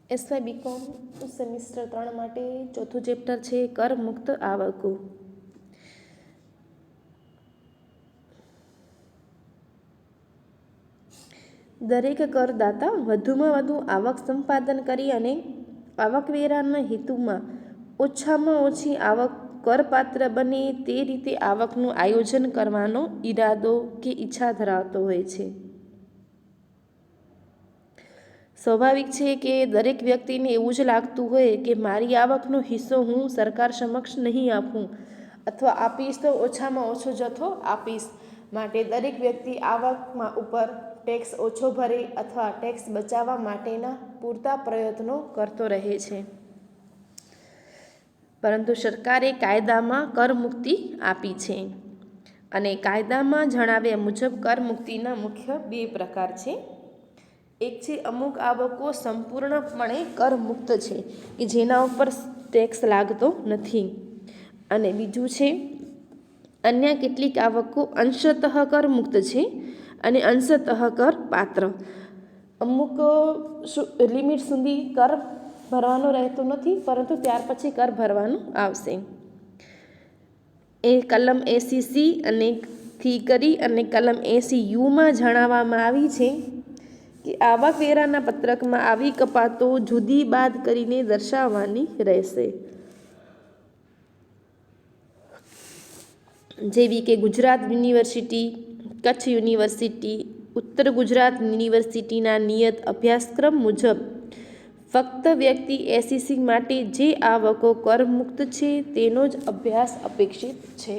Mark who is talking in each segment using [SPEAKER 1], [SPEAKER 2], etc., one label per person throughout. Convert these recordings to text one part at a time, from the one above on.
[SPEAKER 1] SY BCom semester 3 માટે ચોથું chapter છે કર મુક્ત આવકો. દરેક કરદાતા વધુમાં વધુ આવક સંપાદન કરી અને આવકવેરાના હેતુમાં ઓછામાં ઓછી આવક કરપાત્ર બને તે રીતે આવકનું આયોજન કરવાનો ઈરાદો કે ઈચ્છા ધરાવતો હોય છે. સ્વાભાવિક છે કે દરેક વ્યક્તિને એવું જ લાગતું હોય કે મારી આવકનો હિસ્સો હું સરકાર સમક્ષ નહીં આપું અથવા આપીશ તો ઓછામાં ઓછો જથ્થો આપીશ. માટે દરેક વ્યક્તિ આવકમાં ઉપર ટેક્સ ઓછો ભરે અથવા ટેક્સ બચાવવા માટેના પૂરતા પ્રયત્નો કરતો રહે છે. પરંતુ સરકારે કાયદામાં કરમુક્તિ આપી છે અને કાયદામાં જણાવ્યા મુજબ કરમુક્તિના મુખ્ય 2 પ્રકાર છે. એક છે અમુક આવકો સંપૂર્ણપણે કરમુક્ત છે કે જેના ઉપર ટેક્સ લાગતો નથી, અને બીજું છે અન્ય કેટલીક આવકો અંશતઃ કરમુક્ત છે અને અંશતઃ કર પાત્ર. અમુક લિમિટ સુધી કર ભરવાનો રહેતો નથી, પરંતુ ત્યાર પછી કર ભરવાનું આવશે. એ કલમ 80C અને થી કરી અને કલમ 80U જણાવવામાં આવી છે કે આવકવેરાના પત્રકમાં આવી કપાતો જુદી બાદ કરીને દર્શાવવાની રહેશે, જેવી કે ગુજરાત યુનિવર્સિટી, કચ્છ યુનિવર્સિટી, ઉત્તર ગુજરાત યુનિવર્સિટીના નિયત અભ્યાસક્રમ મુજબ ફક્ત વ્યક્તિ એસઈસી માટે જે આવકો કરમુક્ત છે તેનો જ અભ્યાસ અપેક્ષિત છે.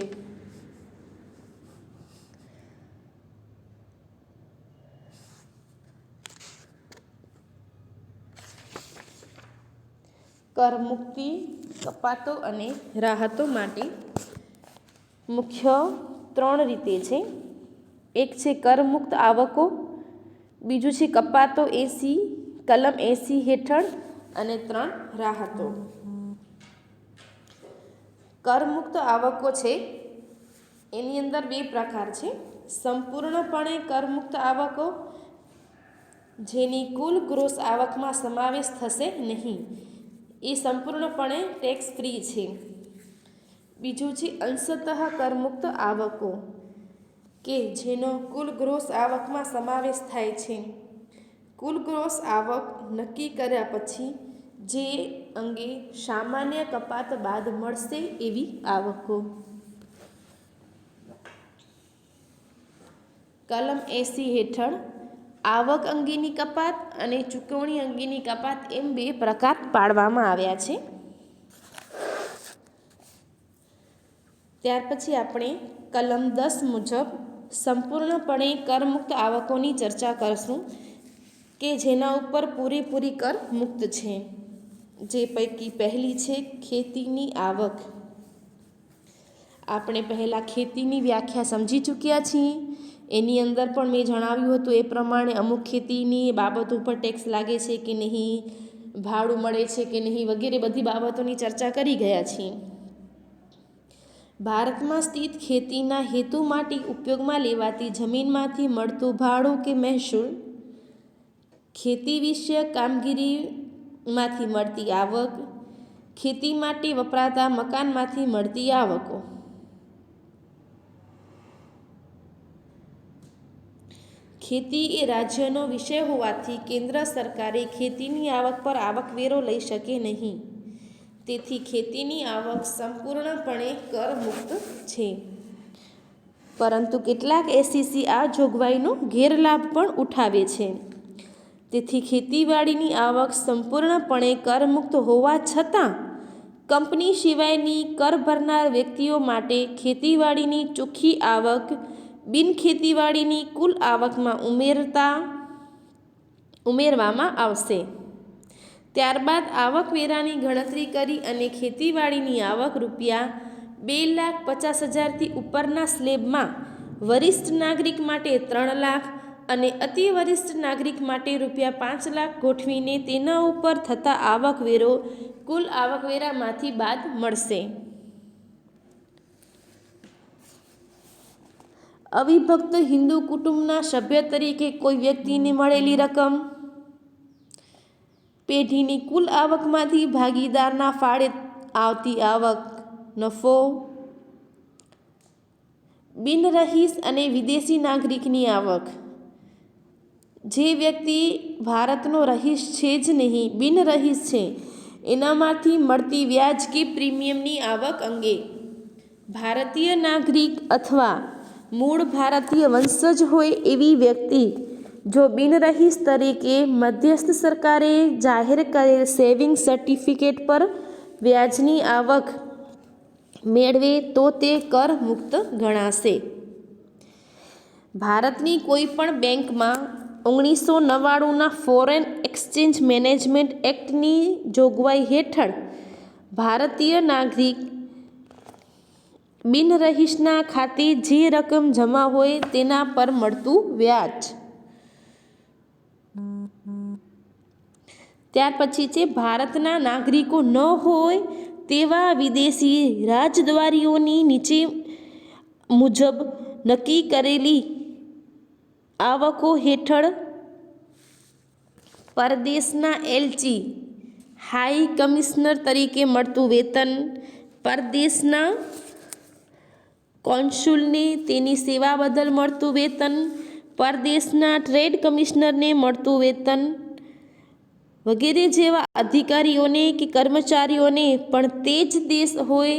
[SPEAKER 1] કરમુક્તિ કપાતો અને રાહતો માટે મુખ્ય 3 રીતે છે. એક છે કરમુક્ત આવકો, બીજું છે કપાતો 80 કલમ 80 હેઠળ અને 3 રાહતો. કરમુક્ત આવકો છે એની અંદર 2 પ્રકાર છે. સંપૂર્ણપણે કરમુક્ત આવકો જેની કુલ ગ્રોસ આવકમાં સમાવેશ થશે નહીં, એ સંપૂર્ણપણે ટેક્સ ફ્રી છે. બીજું છે અંશતઃ કરમુક્ત આવકો કે જેનો કુલ ગ્રોસ આવકમાં સમાવેશ થાય છે. કુલ ગ્રોસ આવક નક્કી કર્યા પછી જે અંગે સામાન્ય કપાત બાદ મળશે એવી આવકો. કલમ 80 હેઠળ આવક અંગેની કપાત અને ચૂકવણી અંગેની કપાત એમ 2 પ્રકાર પાડવામાં આવ્યા છે. ત્યાર પછી આપણે કલમ 10 મુજબ સંપૂર્ણપણે કરમુક્ત આવકોની ચર્ચા કરશું કે જેના ઉપર પૂરેપૂરી કર મુક્ત છે. જે પૈકી પહેલી છે ખેતીની આવક. આપણે પહેલાં ખેતીની વ્યાખ્યા સમજી ચૂક્યા છીએ. એની અંદર પણ મેં જણાવ્યું હતું એ પ્રમાણે અમુક ખેતીની બાબતો ઉપર ટેક્સ લાગે છે કે નહીં, ભાડું મળે છે કે નહીં, વગેરે બધી બાબતોની ચર્ચા કરી ગયા છીએ. ભારતમાં સ્થિત ખેતીના હેતુ માટે ઉપયોગમાં લેવાતી જમીનમાંથી મળતું ભાડું કે મહેસૂલ, ખેતી વિષયક કામગીરીમાંથી મળતી આવક, ખેતી માટે વપરાતા મકાનમાંથી મળતી આવકો. ખેતી એ રાજ્યનો વિષય હોવાથી કેન્દ્ર સરકારે ખેતીની આવક પર આવકવેરો લઈ શકે નહીં. તેથી ખેતીની આવક સંપૂર્ણપણે કરમુક્ત છે. પરંતુ કેટલાક એસઈસી આ જોગવાઈનો ગેરલાભ પણ ઉઠાવે છે. તેથી ખેતીવાડીની આવક સંપૂર્ણપણે કરમુક્ત હોવા છતાં કંપની સિવાયની કર ભરનાર વ્યક્તિઓ માટે ખેતીવાડીની ચોખ્ખી આવક બિનખેતીવાડીની કુલ આવકમાં ઉમેરવામાં આવશે. ત્યારબાદ આવકવેરાની ગણતરી કરી અને ખેતીવાડીની આવક ₹2,50,000થી ઉપરના સ્લેબમાં વરિષ્ઠ નાગરિક માટે 3 લાખ અને અતિ વરિષ્ઠ નાગરિક માટે ₹5 લાખ ગોઠવીને તેના ઉપર થતા આવકવેરો કુલ આવકવેરામાંથી બાદ મળશે. અવિભક્ત હિન્દુ કુટુંબના સભ્ય તરીકે કોઈ વ્યક્તિને મળેલી રકમ, પેઢીની કુલ આવકમાંથી ભાગીદારના ફાળે આવતી આવક, નફો. બિનરહીશ અને વિદેશી નાગરિકની આવક. જે વ્યક્તિ ભારતનો રહીશ છે જ નહીં, બિનરહીશ છે, એનામાંથી મળતી વ્યાજ કે પ્રીમિયમની આવક અંગે. ભારતીય નાગરિક અથવા મૂળ ભારતીય વંશજ હોય એવી વ્યક્તિ જો બિનરહીશ તરીકે મધ્યસ્થ સરકારે જાહેર કરેલ સેવિંગ સર્ટિફિકેટ પર વ્યાજની આવક મેળવે તો તે કર મુક્ત ગણાશે. ભારતની કોઈ પણ બેંકમાં 1999ના ફોરેન એક્સચેન્જ મેનેજમેન્ટ એક્ટની જોગવાઈ હેઠળ ભારતીય નાગરિક બિનરહીશના ખાતે જે રકમ જમા હોય તેના પર મળતું વ્યાજ. ત્યાર પછી છે ભારતના નાગરિકો ન હોય તેવા વિદેશી રાજદ્વારીઓની નીચે મુજબ નક્કી કરેલી આવકો હેઠળ પરદેશના એલચી, હાઈ કમિશનર તરીકે મળતું વેતન, પરદેશના કોન્સુલને તેની સેવા બદલ મળતું વેતન, પરદેશના ટ્રેડ કમિશનરને મળતું વેતન વગેરે જેવા અધિકારીઓને કે કર્મચારીઓને પણ તે જ દેશ હોય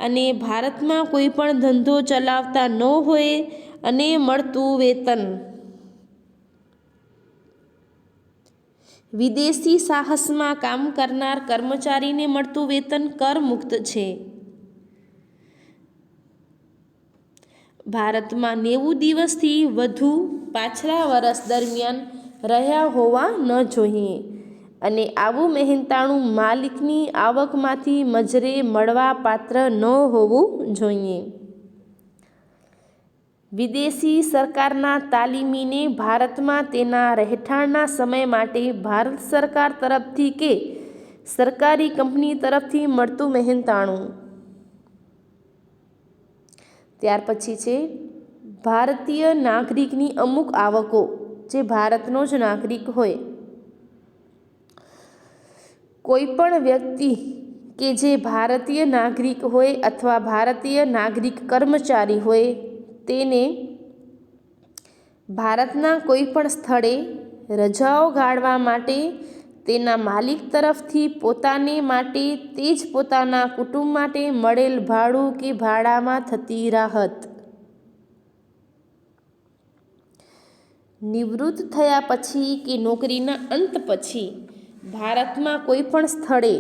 [SPEAKER 1] અને ભારતમાં કોઈ પણ ધંધો ચલાવતા ન હોય અને મળતું વેતન. વિદેશી સાહસમાં કામ કરનાર કર્મચારીને મળતું વેતન કર મુક્ત છે. ભારતમાં 90 દિવસથી વધુ પાછલા વર્ષ દરમિયાન રહ્યા હોવા ન જોઈએ અને આવું મહેનતાણું માલિકની આવકમાંથી મજરે મળવા પાત્ર ન હોવું જોઈએ. વિદેશી સરકારના તાલીમીને ભારતમાં તેના રહેઠાણના સમય માટે ભારત સરકાર તરફથી કે સરકારી કંપની તરફથી મળતું મહેનતાણું. ત્યાર પછી છે ભારતીય નાગરિકની અમુક આવકો, જે ભારતનો જ નાગરિક હોય. કોઈ પણ વ્યક્તિ કે જે ભારતીય નાગરિક હોય અથવા ભારતીય નાગરિક કર્મચારી હોય તેને ભારતના કોઈ પણ સ્થળે રજાઓ ગાળવા માટે તેના માલિક તરફથી પોતાને માટે તે જ પોતાના કુટુંબ માટે મળેલ ભાડું કે ભાડામાં થતી રાહત. નિવૃત્ત થયા પછી કે નોકરીના અંત પછી ભારતમાં કોઈ પણ સ્થળે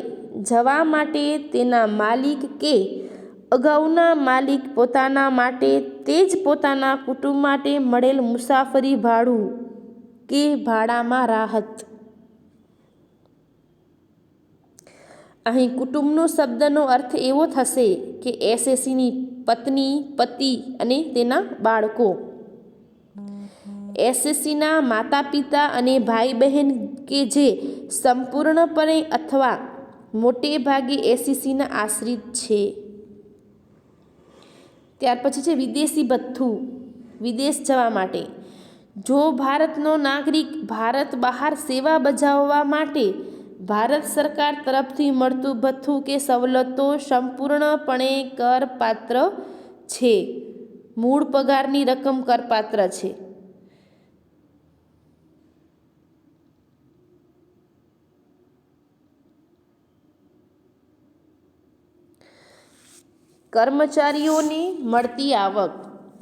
[SPEAKER 1] જવા માટે તેના માલિક કે અગાઉના માલિક પોતાના માટે તે જ પોતાના કુટુંબ માટે મળેલ મુસાફરી ભાડું કે ભાડામાં રાહત. અહીં કુટુંબનો શબ્દનો અર્થ એવો થશે કે એસએસસીની પત્ની, પતિ અને તેના બાળકો. એસએસસીના માતા પિતા અને ભાઈ બહેન કે જે સંપૂર્ણપણે અથવા મોટે ભાગે એસએસસીના આશ્રિત છે. ત્યાર પછી છે વિદેશી ભથ્થું, વિદેશ જવા માટે. જો ભારતનો નાગરિક ભારત બહાર સેવા બજાવવા માટે ભારત સરકાર તરફથી મળતું ભથ્થું કે સવલતો સંપૂર્ણપણે કરપાત્ર છે. મૂળ પગારની રકમ કરપાત્ર છે. કર્મચારીઓને મળતી આવક,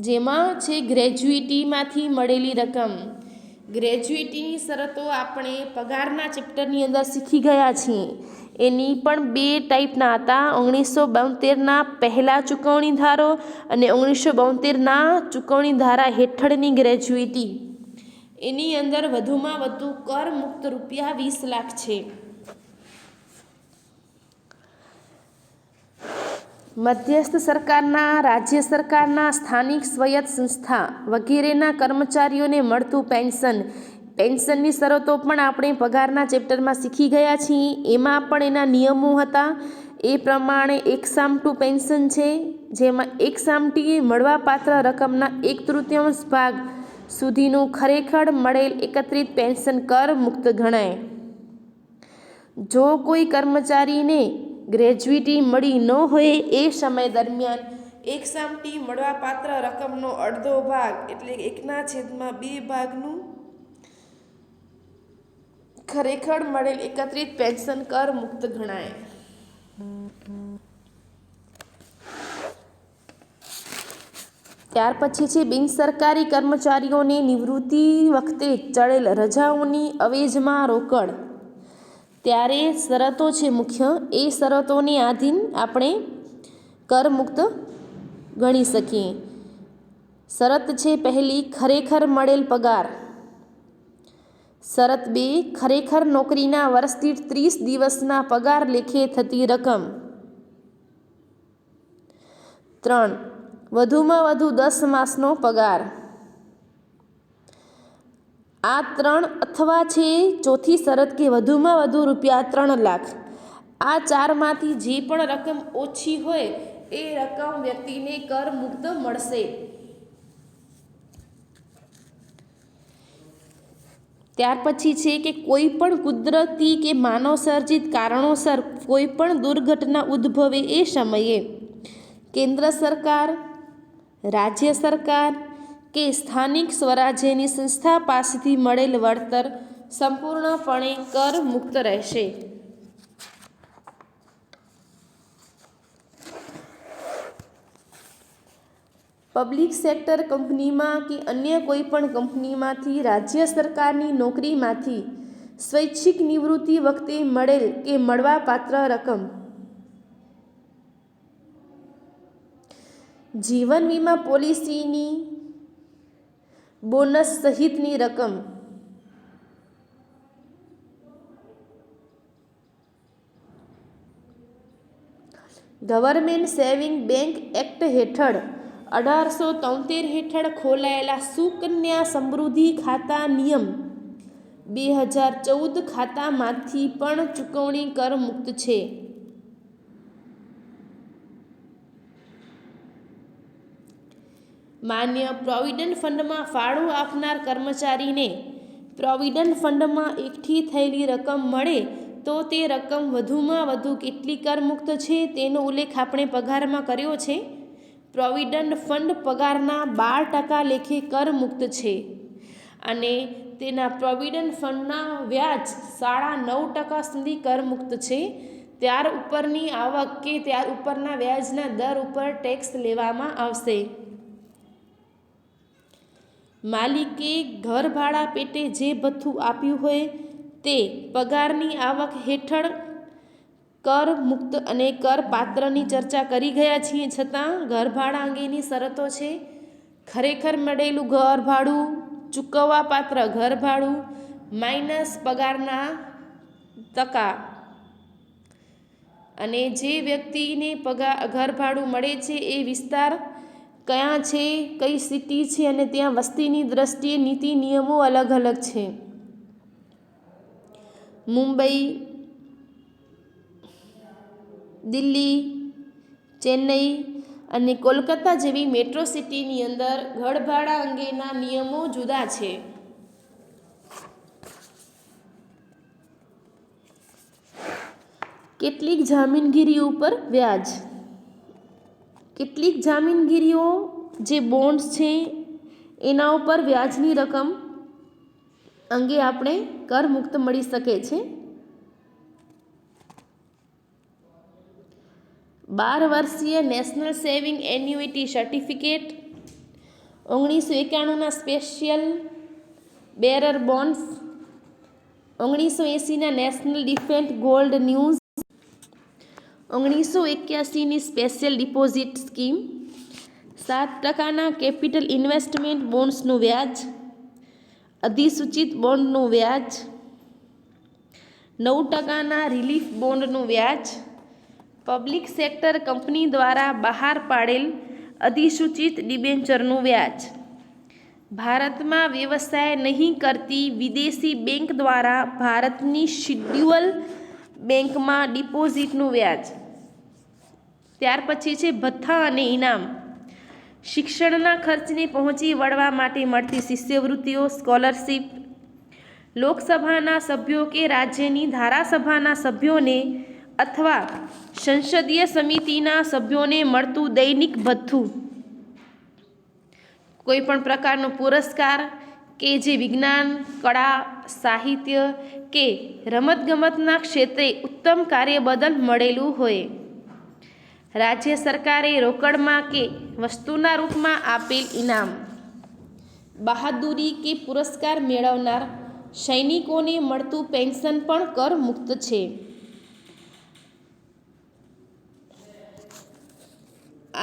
[SPEAKER 1] જેમાં છે ગ્રેજ્યુઇટીમાંથી મળેલી રકમ. ગ્રેજ્યુઇટીની શરતો આપણે પગારના ચેપ્ટરની અંદર શીખી ગયા છીએ. એની પણ 2 ટાઈપના હતા. 1972ના પહેલા ચૂકવણી ધારો અને 1972ના ચૂકવણી ધારા હેઠળની ગ્રેજ્યુઇટી. એની અંદર વધુમાં વધુ કર મુક્ત રૂપિયા 20 લાખ છે. મધ્યસ્થ સરકારના, રાજ્ય સરકારના, સ્થાનિક સ્વાયત્ત સંસ્થા વગેરેના કર્મચારીઓને મળતું પેન્શન. પેન્શનની શરતો પણ આપણે પગારના ચેપ્ટરમાં શીખી ગયા છીએ. એમાં પણ એના નિયમો હતા. એ પ્રમાણે 1/2 પેન્શન છે, જેમાં 1/3 મળવાપાત્ર રકમના 1/3 ભાગ સુધીનું ખરેખર મળેલ એકત્રિત પેન્શન કર મુક્ત ગણાય. જો કોઈ કર્મચારીને ગ્રેજ્યુટી મળી ન હોય એ સમય દરમિયાન એકસામટી મળવાપાત્ર રકમનો અડધો ભાગ એટલે 1/2 ભાગનું ખરેખર મળેલ એકત્રિત પેન્શન કર મુક્ત ગણાય. ત્યાર પછી છે બિનસરકારી કર્મચારીઓને નિવૃત્તિ વખતે ચડેલ રજાઓની અવેજમાં રોકડ. ત્યારે શરતો છે મુખ્ય, એ શરતોની આધીન આપણે કર મુક્ત ગણી શકીએ. શરત છે પહેલી, ખરેખર મળેલ પગાર. શરત 2, ખરેખર નોકરીના વર્ષ દીઠ 30 દિવસના પગાર લેખે થતી રકમ. 3, વધુમાં વધુ 10 માસનો પગાર. આ 3 અથવા છે ચોથી શરત કે વધુમાં વધુ ₹3 લાખ. આ 4માંથી જે પણ રકમ ઓછી હોય એ રકમ વ્યક્તિને કર મુક્ત મળશે. ત્યાર પછી છે કે કોઈ પણ કુદરતી કે માનવસર્જિત કારણોસર કોઈ પણ દુર્ઘટના ઉદ્ભવે એ સમયે કેન્દ્ર સરકાર, રાજ્ય સરકાર કે સ્થાનિક સ્વરાજ્યની સંસ્થા પાસેથી મળેલ વળતર સંપૂર્ણપણે કર મુક્ત રહેશે. પબ્લિક સેક્ટર કંપનીમાં કે અન્ય કોઈ પણ કંપનીમાંથી રાજ્ય સરકારની નોકરીમાંથી સ્વૈચ્છિક નિવૃત્તિ વખતે મળેલ કે મળવાપાત્ર રકમ. જીવન વીમા પોલિસીની બોનસ સહિતની રકમ. ગવર્મેન્ટ સેવિંગ બેંક એક્ટ હેઠળ 1873 હેઠળ ખોલાયેલા સુકન્યા સમૃદ્ધિ ખાતા નિયમ 2014 ખાતામાંથી પણ ચૂકવણી કર મુક્ત છે. માન્ય પ્રોવિડન્ટ ફંડમાં ફાળો આપનાર કર્મચારીને પ્રોવિડન્ટ ફંડમાં એકઠી થયેલી રકમ મળે તો તે રકમ વધુમાં વધુ કેટલી કર મુક્ત છે તેનો ઉલ્લેખ આપણે પગારમાં કર્યો છે. પ્રોવિડન્ટ ફંડ પગારના 12% લેખે કર મુક્ત છે અને તેના પ્રોવિડન્ટ ફંડના વ્યાજ 9.5% સુધી કર મુક્ત છે. ત્યાર ઉપરની આવક કે ત્યાર ઉપરના વ્યાજના દર ઉપર ટેક્સ લેવામાં આવશે. માલિકે ઘર ભાડા પેટે જે ભથ્થું આપ્યું હોય તે પગારની આવક હેઠળ કર મુક્ત અને કર પાત્રની ચર્ચા કરી ગયા છીએ. છતાં ઘર ભાડા અંગેની શરતો છે. ખરેખર મળેલું ઘર ભાડું, ચૂકવવા પાત્ર ઘર ભાડું માઇનસ પગારના ટકા. અને જે વ્યક્તિને ઘર ભાડું મળે છે એ વિસ્તાર ક્યાં છે, કઈ સિટી છે અને ત્યાં વસ્તીની દ્રષ્ટિએ નીતિ નિયમો અલગ અલગ છે. મુંબઈ, દિલ્હી, ચેન્નઈ અને કોલકાતા જેવી મેટ્રો સિટીની અંદર ઘર ભાડા અંગેના નિયમો જુદા છે. કેટલીક જામીનગીરી ઉપર વ્યાજ. કેટલીક જામીનગીરીઓ જે બોન્ડ્સ છે એના ઉપર વ્યાજની રકમ અંગે આપણે કર મુક્ત મળી શકે છે. 12 વર્ષીય નેશનલ સેવિંગ એન્યુઇટી સર્ટિફિકેટ, 1991ના સ્પેશિયલ બેરર બોન્ડ્સ, 1980ના નેશનલ ડિફેન્ટ ગોલ્ડ ન્યૂઝ, 1981ની સ્પેશિયલ ડિપોઝિટ સ્કીમ, 7%ના કેપિટલ ઇન્વેસ્ટમેન્ટ બોન્ડ્સનું વ્યાજ, અધિસૂચિત બોન્ડનું વ્યાજ, 9%ના રિલીફ બોન્ડનું વ્યાજ, પબ્લિક સેક્ટર કંપની દ્વારા બહાર પાડેલ અધિસૂચિત ડિબેન્ચરનું વ્યાજ, ભારતમાં વ્યવસાય નહીં કરતી વિદેશી બેંક દ્વારા ભારતની શિડ્યુઅલ બેંકમાં ડિપોઝિટનું વ્યાજ. ત્યાર પછી છે ભથ્થા અને ઇનામ. શિક્ષણના ખર્ચને પહોંચી વળવા માટે મળતી શિષ્યવૃત્તિઓ, સ્કોલરશીપ, લોકસભાના સભ્યો કે રાજ્યની ધારાસભાના સભ્યોને અથવા સંસદીય સમિતિના સભ્યોને મળતું દૈનિક ભથ્થું, કોઈ પણ પ્રકારનો પુરસ્કાર કે જે વિજ્ઞાન, કળા, સાહિત્ય કે રમતગમતના ક્ષેત્રે ઉત્તમ કાર્ય બદલ મળેલું હોય. રાજ્ય સરકારે રોકડમાં કે વસ્તુના રૂપમાં આપેલ ઇનામ, બહાદુરી કે પુરસ્કાર મેળવનાર સૈનિકોને મળતું પેન્શન પણ કરમુક્ત છે.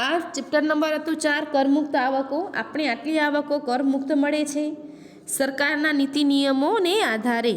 [SPEAKER 1] આ ચેપ્ટર નંબર હતું 4 કરમુક્ત આવકો. આપણે આટલી આવકો કરમુક્ત મળે છે સરકારના નીતિ નિયમોને આધારે.